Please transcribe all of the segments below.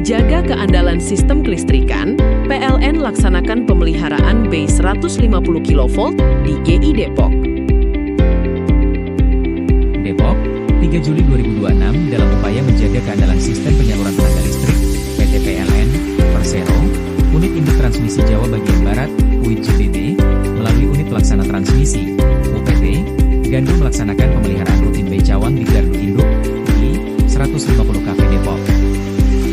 menjaga keandalan sistem kelistrikan, PLN laksanakan pemeliharaan BEI 150 kV di GI Depok. Depok, 3 Juli 2026 dalam upaya menjaga keandalan sistem penyaluran tenaga listrik, PT PLN, Persero, Unit Induk Transmisi Jawa Bagian Barat, UIJBB, melalui Unit Pelaksana Transmisi, UPT, Gandul melaksanakan pemeliharaan rutin BEI Cawang di Gardu Induk, di 150 kV Depok.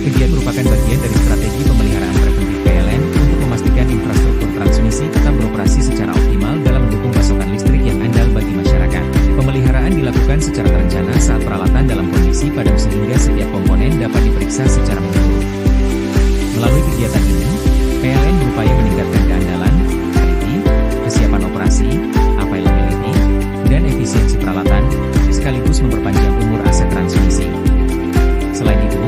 Kegiatan merupakan bagian dari strategi pemeliharaan preventif PLN untuk memastikan infrastruktur transmisi tetap beroperasi secara optimal dalam mendukung pasokan listrik yang andal bagi masyarakat. Pemeliharaan dilakukan secara terencana saat peralatan dalam kondisi padam sehingga setiap komponen dapat diperiksa secara menyeluruh. Melalui kegiatan ini, PLN berupaya meningkatkan keandalan, kesiapan operasi, availability, dan efisiensi peralatan, sekaligus memperpanjang umur aset transmisi. Selain itu,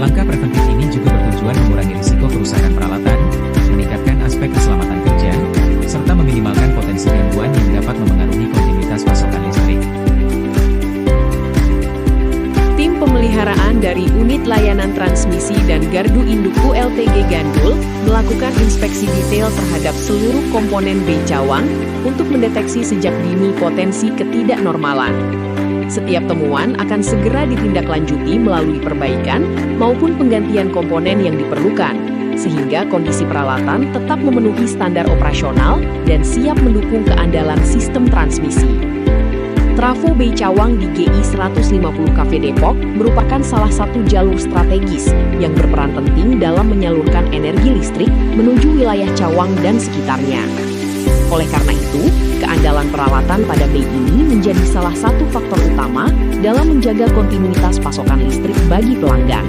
langkah preventif ini juga bertujuan mengurangi risiko kerusakan peralatan, meningkatkan aspek keselamatan kerja, serta meminimalkan potensi gangguan yang dapat memengaruhi kontinuitas pasokan listrik. Tim pemeliharaan dari Unit Layanan Transmisi dan Gardu Induk ULTG Gandul melakukan inspeksi detail terhadap seluruh komponen BEI Cawang untuk mendeteksi sejak dini potensi ketidaknormalan. Setiap temuan akan segera ditindaklanjuti melalui perbaikan maupun penggantian komponen yang diperlukan, sehingga kondisi peralatan tetap memenuhi standar operasional dan siap mendukung keandalan sistem transmisi. Trafo BEI Cawang di GI 150 kV Depok merupakan salah satu jalur strategis yang berperan penting dalam menyalurkan energi listrik menuju wilayah Cawang dan sekitarnya. Oleh karena itu, keandalan peralatan pada BEI ini menjadi salah satu faktor utama dalam menjaga kontinuitas pasokan listrik bagi pelanggan.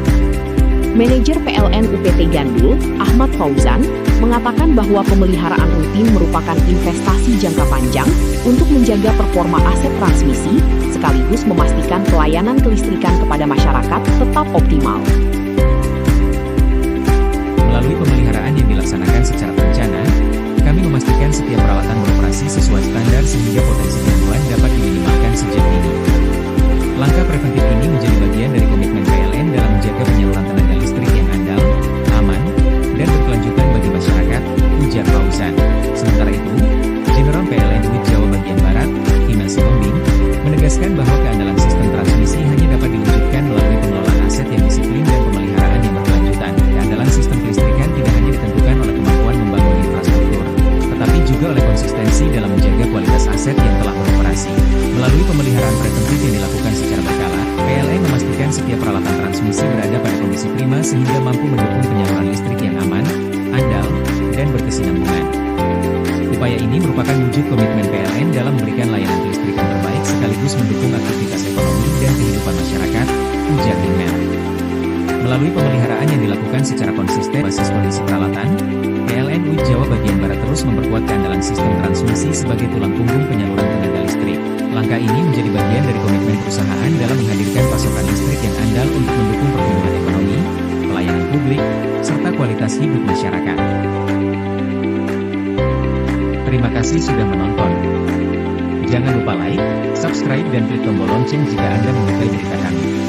Manajer PLN UPT Gandul, Ahmad Fauzan, mengatakan bahwa pemeliharaan rutin merupakan investasi jangka panjang untuk menjaga performa aset transmisi, sekaligus memastikan pelayanan kelistrikan kepada masyarakat tetap optimal. Melalui pemeliharaan yang dilaksanakan secara terencana, kami memastikan setiap peralatan beroperasi sesuai standar sehingga potensi gangguan dapat diminimalkan sejak dini. Langkah preventif ini menjadi bagian dari komitmen PLN dalam menjaga penyaluran tenaga listrik yang andal, aman, dan berkelanjutan bagi masyarakat, ujar Fauzan. Sementara itu, General PLN UIT Jawa Bagian Barat, Iman Sihombing, menegaskan bahwa keandalan sistem transmisi hanya dapat diwujudkan melalui pengelolaan aset yang disiplin dan pemeliharaan yang berkelanjutan. Keandalan sistem kelistrikan tidak hanya ditentukan oleh kemampuan membangun infrastruktur, tetapi juga oleh konsistensi dalam menjaga kualitas aset yang telah beroperasi. Melalui pemeliharaan preventif yang dilakukan secara berkala, PLN memastikan setiap peralatan transmisi berada pada kondisi prima sehingga mampu mendukung penyaluran listrik yang aman, andal, dan berkesinambungan. Upaya ini merupakan wujud komitmen PLN dalam memberikan layanan kelistrikan terbaik sekaligus mendukung aktivitas ekonomi dan kehidupan masyarakat, ujar Iman. Melalui pemeliharaan yang dilakukan secara konsisten basis kondisi peralatan, PLN UIT Jawa Bagian Barat terus memperkuat keandalan sistem transmisi sebagai tulang punggung penyaluran tenaga listrik. Langkah ini menjadi bagian dari komitmen perusahaan dalam menghadirkan pasokan listrik yang andal untuk mendukung pertumbuhan ekonomi, pelayanan publik, serta kualitas hidup masyarakat. Terima kasih sudah menonton. Jangan lupa like, subscribe dan klik tombol lonceng jika Anda menyukai berita kami.